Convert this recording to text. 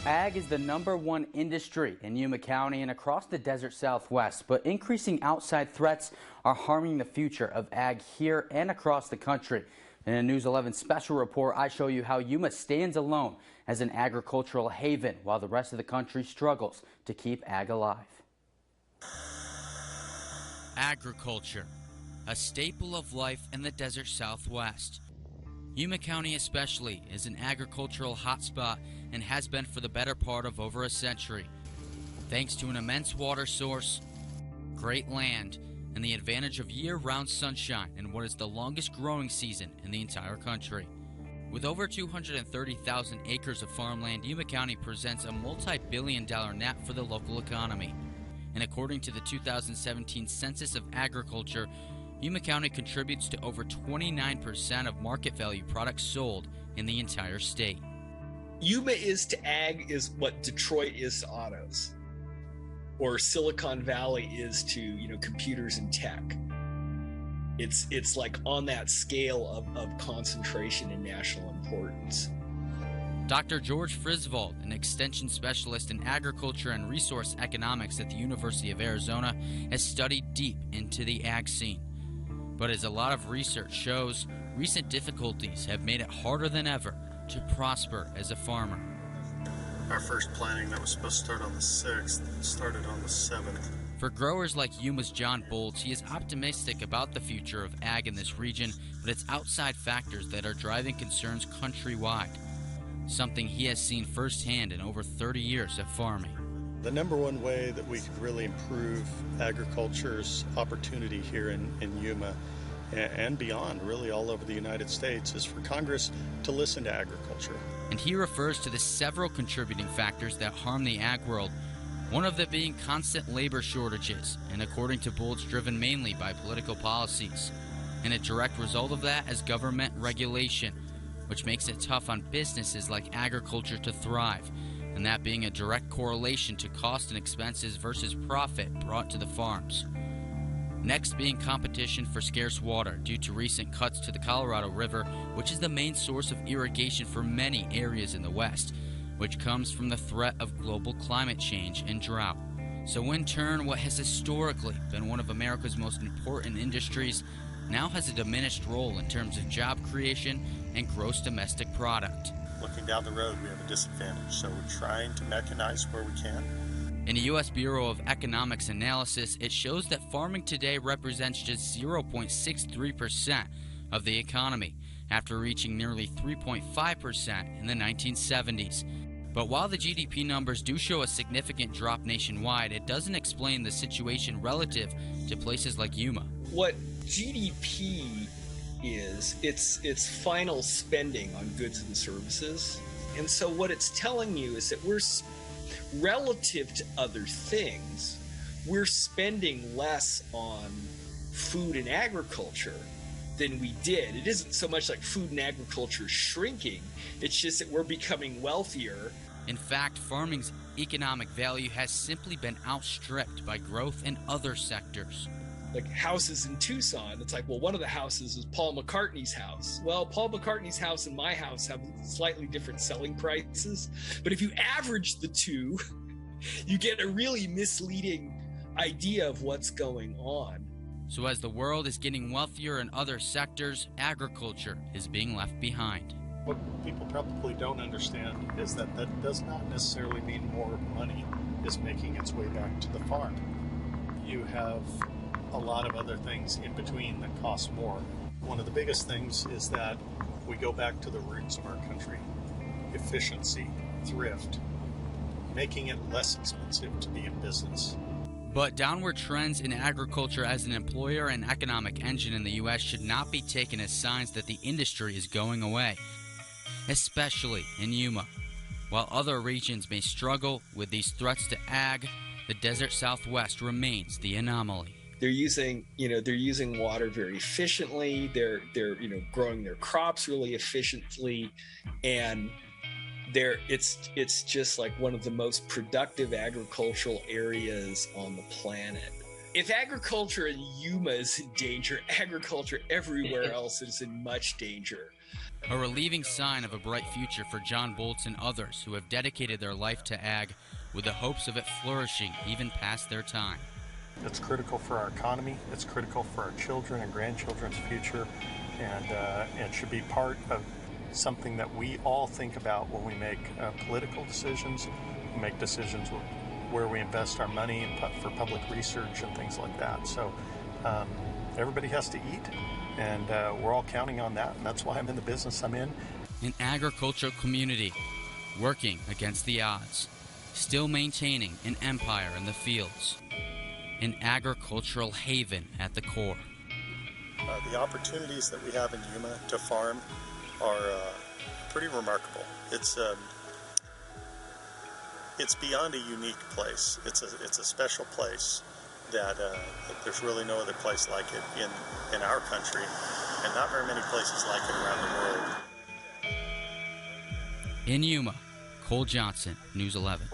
Ag is the #1 industry in Yuma County and across the desert Southwest, but increasing outside threats are harming the future of ag here and across the country. In a News 11 special report, I show you how Yuma stands alone as an agricultural haven while the rest of the country struggles to keep ag alive. Agriculture, a staple of life in the desert Southwest. Yuma County especially is an agricultural hotspot and has been for the better part of over a century. Thanks to an immense water source, great land, and the advantage of year-round sunshine in what is the longest growing season in the entire country. With over 230,000 acres of farmland, Yuma County presents a multi-billion-dollar net for the local economy. And according to the 2017 Census of Agriculture, Yuma County contributes to over 29% of market value products sold in the entire state. Yuma is to ag is what Detroit is to autos, or Silicon Valley is to, computers and tech. It's like on that scale of concentration and national importance. Dr. George Frisvold, an extension specialist in agriculture and resource economics at the University of Arizona, has studied deep into the ag scene. But as a lot of research shows, recent difficulties have made it harder than ever to prosper as a farmer. Our first planting that was supposed to start on the 6th started on the 7th. For growers like Yuma's John Bolts, he is optimistic about the future of ag in this region, but it's outside factors that are driving concerns countrywide, something he has seen firsthand in over 30 years of farming. The #1 way that we could really improve agriculture's opportunity here in Yuma and beyond, really all over the United States, is for Congress to listen to agriculture. And he refers to the several contributing factors that harm the ag world, one of them being constant labor shortages, and according to Bolts, driven mainly by political policies. And a direct result of that is government regulation, which makes it tough on businesses like agriculture to thrive, and that being a direct correlation to cost and expenses versus profit brought to the farms. Next being competition for scarce water due to recent cuts to the Colorado River, which is the main source of irrigation for many areas in the West, which comes from the threat of global climate change and drought. So in turn, what has historically been one of America's most important industries now has a diminished role in terms of job creation and gross domestic product. Looking down the road, we have a disadvantage, so we're trying to mechanize where we can. In the U.S. Bureau of Economics Analysis, it shows that farming today represents just 0.63% of the economy, after reaching nearly 3.5% in the 1970s. But while the GDP numbers do show a significant drop nationwide, it doesn't explain the situation relative to places like Yuma. What GDP is, it's final spending on goods and services. And so what it's telling you is that we're, relative to other things, we're spending less on food and agriculture than we did. It isn't so much like food and agriculture shrinking, it's just that we're becoming wealthier. In fact, farming's economic value has simply been outstripped by growth in other sectors. Like houses in Tucson, it's like, well, one of the houses is Paul McCartney's house. Well, Paul McCartney's house and my house have slightly different selling prices, but if you average the two, you get a really misleading idea of what's going on. So as the world is getting wealthier in other sectors, agriculture is being left behind. What people probably don't understand is that that does not necessarily mean more money is making its way back to the farm. You have a lot of other things in between that cost more. One of the biggest things is that we go back to the roots of our country. Efficiency, thrift, making it less expensive to be in business. But downward trends in agriculture as an employer and economic engine in the U.S. should not be taken as signs that the industry is going away, especially in Yuma. While other regions may struggle with these threats to ag, the desert Southwest remains the anomaly. They're using water very efficiently. They're growing their crops really efficiently, and it's just like one of the most productive agricultural areas on the planet. If agriculture in Yuma is in danger, agriculture everywhere else is in much danger. A relieving sign of a bright future for John Boltz and others who have dedicated their life to ag with the hopes of it flourishing even past their time. It's critical for our economy. It's critical for our children and grandchildren's future, and should be part of something that we all think about when we make political decisions, make decisions where we invest our money for public research and things like that. So everybody has to eat, and we're all counting on that, and that's why I'm in the business I'm in. An agricultural community working against the odds, still maintaining an empire in the fields. An agricultural haven at the core. The opportunities that we have in Yuma to farm are pretty remarkable. It's beyond a unique place. It's a special place that there's really no other place like it in our country, and not very many places like it around the world. In Yuma, Cole Johnson, News 11.